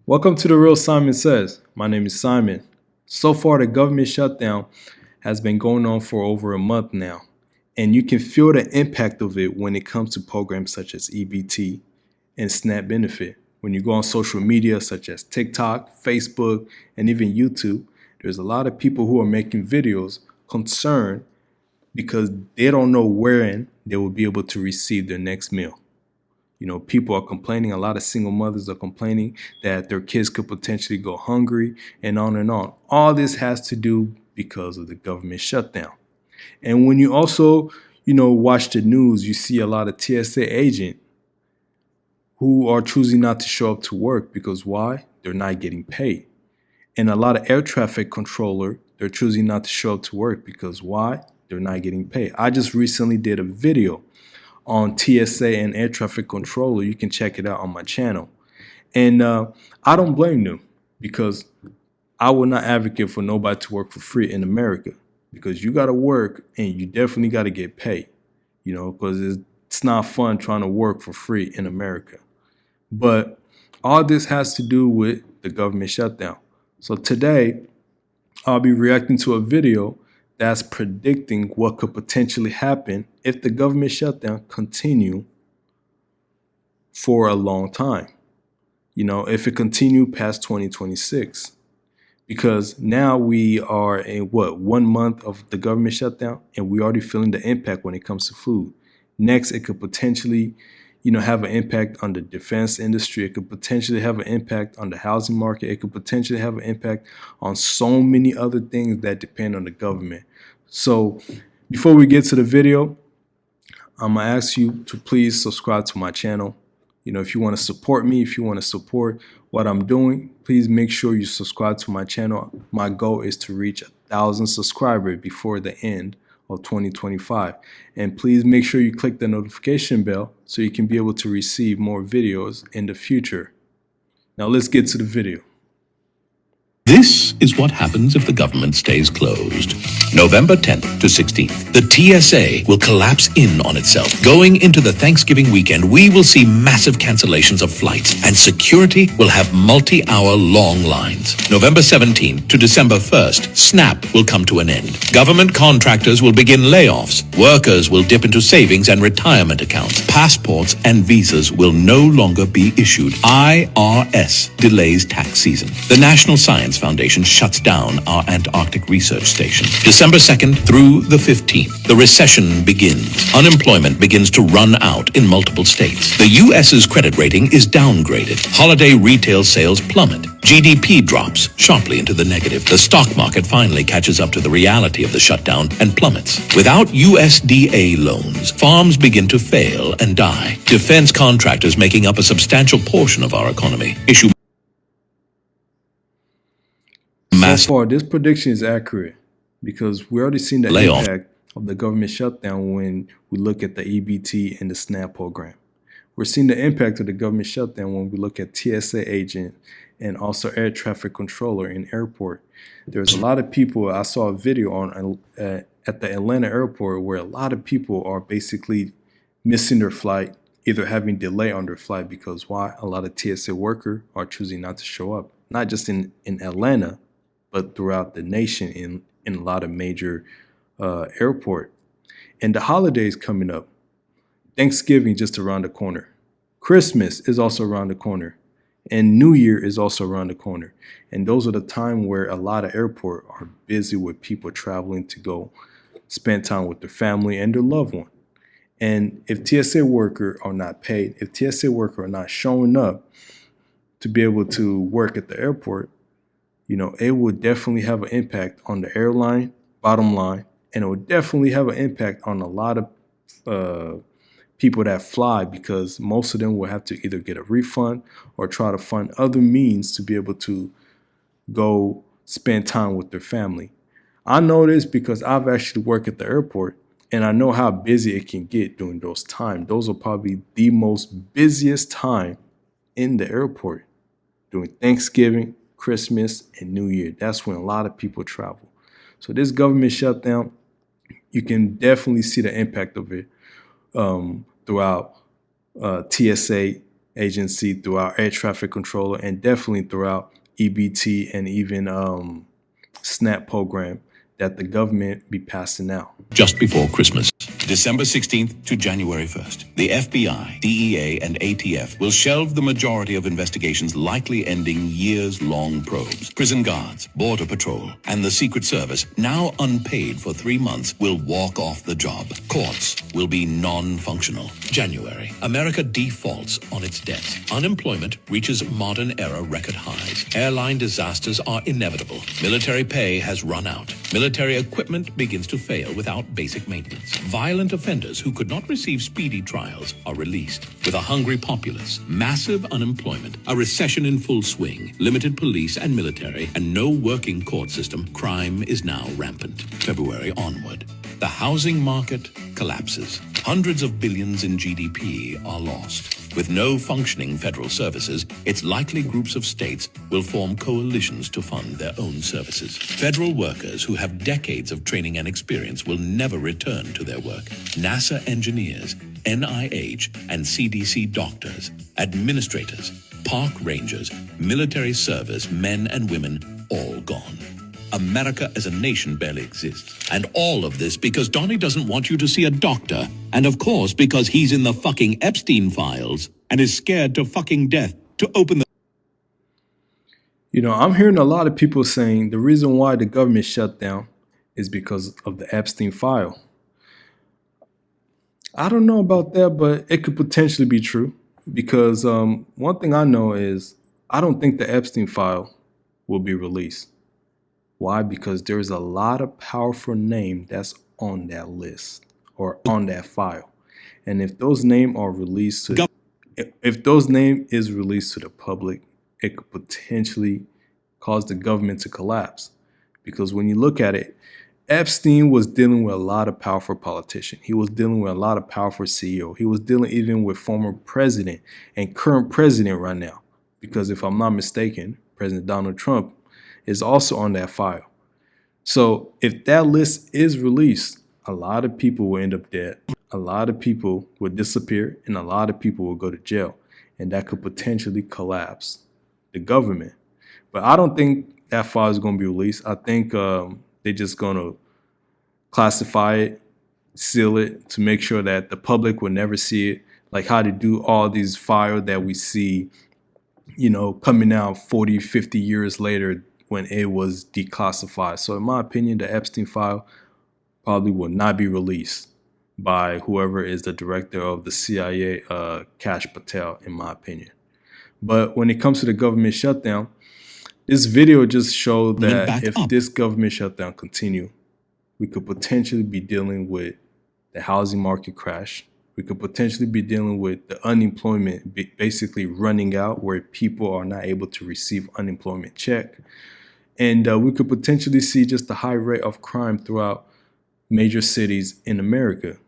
Welcome to The Real Simon Says. My name is Simon. So far, the government shutdown has been going on for over a month now, and you can feel the impact of it when it comes to programs such as EBT and SNAP benefit. When you go on social media such as TikTok, Facebook, and even YouTube, there's a lot of people who are making videos concerned because they don't know when they will be able to receive their next meal. People are complaining. A lot of single mothers are complaining that their kids could potentially go hungry and on and on. All this has to do because of the government shutdown. And when you also, watch the news, you see a lot of TSA agents who are choosing not to show up to work because why? They're not getting paid. And a lot of air traffic controller, they're choosing not to show up to work because why? They're not getting paid. I just recently did a video on TSA and air traffic controller. You can check it out on my channel. And I don't blame them because I would not advocate for nobody to work for free in America because you got to work and you definitely got to get paid, because it's not fun trying to work for free in America. But all this has to do with the government shutdown. So today, I'll be reacting to a video that's predicting what could potentially happen if the government shutdown continue for a long time. If it continue past 2026. Because now we are in 1 month of the government shutdown, and we already feeling the impact when it comes to food. Next, it could potentially, have an impact on the defense industry. It could potentially have an impact on the housing market. It could potentially have an impact on so many other things that depend on the government. So before we get to the video, I'm gonna ask you to please subscribe to my channel. If you want to support me, if you want to support what I'm doing, please make sure you subscribe to my channel. My goal is to reach 1,000 subscribers before the end of 2025. And please make sure you click the notification bell so you can be able to receive more videos in the future. Now let's get to the video. This is what happens if the government stays closed. November 10th to 16th, the TSA will collapse in on itself. Going into the Thanksgiving weekend, we will see massive cancellations of flights, and security will have multi-hour long lines. November 17th to December 1st, SNAP will come to an end. Government contractors will begin layoffs. Workers will dip into savings and retirement accounts. Passports and visas will no longer be issued. IRS delays tax season. The National Science Foundation shuts down our Antarctic research station. December 2nd through the 15th, the recession begins. Unemployment begins to run out in multiple states. The U.S.'s credit rating is downgraded. Holiday retail sales plummet. GDP drops sharply into the negative. The stock market finally catches up to the reality of the shutdown and plummets. Without USDA loans, farms begin to fail and die. Defense contractors, making up a substantial portion of our economy, issue So far, this prediction is accurate because we already seen the impact of the government shutdown when we look at the EBT and the SNAP program. We're seeing the impact of the government shutdown when we look at TSA agent and also air traffic controller in airport. There's a lot of people. I saw a video on at the Atlanta airport where a lot of people are basically missing their flight, either having delay on their flight because why? A lot of TSA workers are choosing not to show up, not just in Atlanta, but throughout the nation in a lot of major airport. And the holidays coming up. Thanksgiving just around the corner. Christmas is also around the corner. And New Year is also around the corner. And those are the time where a lot of airport are busy with people traveling to go spend time with their family and their loved one. And if TSA workers are not paid, if TSA workers are not showing up to be able to work at the airport, it would definitely have an impact on the airline bottom line, and it would definitely have an impact on a lot of people that fly because most of them will have to either get a refund or try to find other means to be able to go spend time with their family. I know this because I've actually worked at the airport, and I know how busy it can get during those times. Those are probably the most busiest time in the airport during Thanksgiving, Christmas, and New Year. That's when a lot of people travel. So this government shutdown, you can definitely see the impact of it throughout TSA agency, throughout air traffic controller, and definitely throughout EBT and even SNAP program that the government be passing out. Just before Christmas, December 16th to January 1st, the FBI, DEA, and ATF will shelve the majority of investigations likely ending years-long probes. Prison guards, Border Patrol, and the Secret Service, now unpaid for 3 months, will walk off the job. Courts will be non-functional. January, America defaults on its debts. Unemployment reaches modern-era record highs. Airline disasters are inevitable. Military pay has run out. Military equipment begins to fail without basic maintenance. Violent offenders who could not receive speedy trials are released. With a hungry populace, massive unemployment, a recession in full swing, limited police and military, and no working court system, crime is now rampant. February onward, the housing market collapses. Hundreds of billions in GDP are lost. With no functioning federal services, it's likely groups of states will form coalitions to fund their own services. Federal workers who have decades of training and experience will never return to their work. NASA engineers, NIH and CDC doctors, administrators, park rangers, military service men and women, all gone. America as a nation barely exists. And all of this because Donnie doesn't want you to see a doctor. And of course, because he's in the fucking Epstein files and is scared to fucking death to open the... I'm hearing a lot of people saying the reason why the government shut down is because of the Epstein file. I don't know about that, but it could potentially be true. Because one thing I know is I don't think the Epstein file will be released. Why? Because there's a lot of powerful names that's on that list or on that file. And if those names are released to if those name is released to the public, it could potentially cause the government to collapse. Because when you look at it, Epstein was dealing with a lot of powerful politicians. He was dealing with a lot of powerful CEO. He was dealing even with former president and current president right now. Because if I'm not mistaken, President Donald Trump is also on that file. So if that list is released, a lot of people will end up dead. A lot of people will disappear and a lot of people will go to jail. And that could potentially collapse the government. But I don't think that file is going to be released. I think they're just going to classify it, seal it to make sure that the public will never see it. Like how they do all these files that we see, coming out 40, 50 years later when it was declassified. So in my opinion, the Epstein file probably will not be released by whoever is the director of the CIA, Kash Patel, in my opinion. But when it comes to the government shutdown, this video just showed that if this government shutdown continue, we could potentially be dealing with the housing market crash. We could potentially be dealing with the unemployment basically running out where people are not able to receive unemployment check. And we could potentially see just a high rate of crime throughout major cities in America.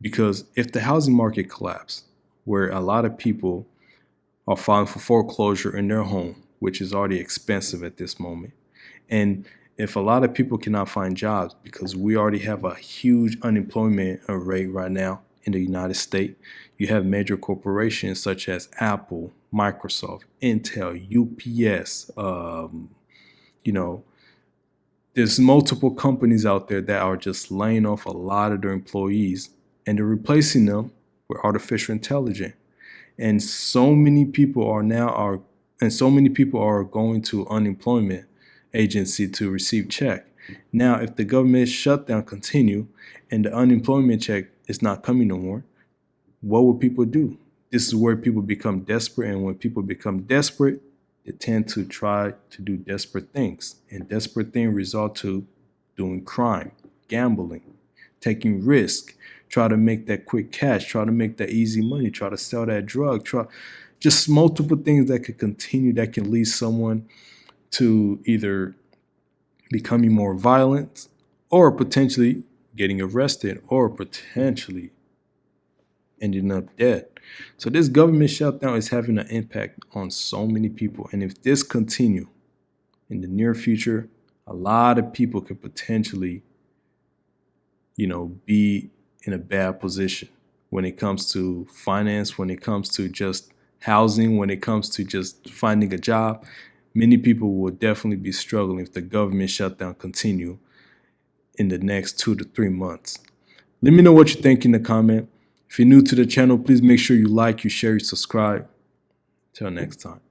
Because if the housing market collapses, where a lot of people are filing for foreclosure in their home, which is already expensive at this moment, and if a lot of people cannot find jobs because we already have a huge unemployment rate right now in the United States, you have major corporations such as Apple, Microsoft, Intel, UPS, there's multiple companies out there that are just laying off a lot of their employees and they're replacing them with artificial intelligence. And so many people are going to unemployment agency to receive check. Now, if the government shutdown continue and the unemployment check is not coming no more, what will people do? This is where people become desperate, and when people become desperate, they tend to try to do desperate things, and desperate things result to doing crime, gambling, taking risk, try to make that quick cash, try to make that easy money, try to sell that drug, just multiple things that could continue, that can lead someone to either becoming more violent or potentially getting arrested or potentially ending up dead. So this government shutdown is having an impact on so many people. And if this continue in the near future, a lot of people could potentially, be in a bad position when it comes to finance, when it comes to just housing, when it comes to just finding a job, many people will definitely be struggling if the government shutdown continue in the next 2 to 3 months. Let me know what you think in the comment. If you're new to the channel, please make sure you like, you share, you subscribe. Till next time.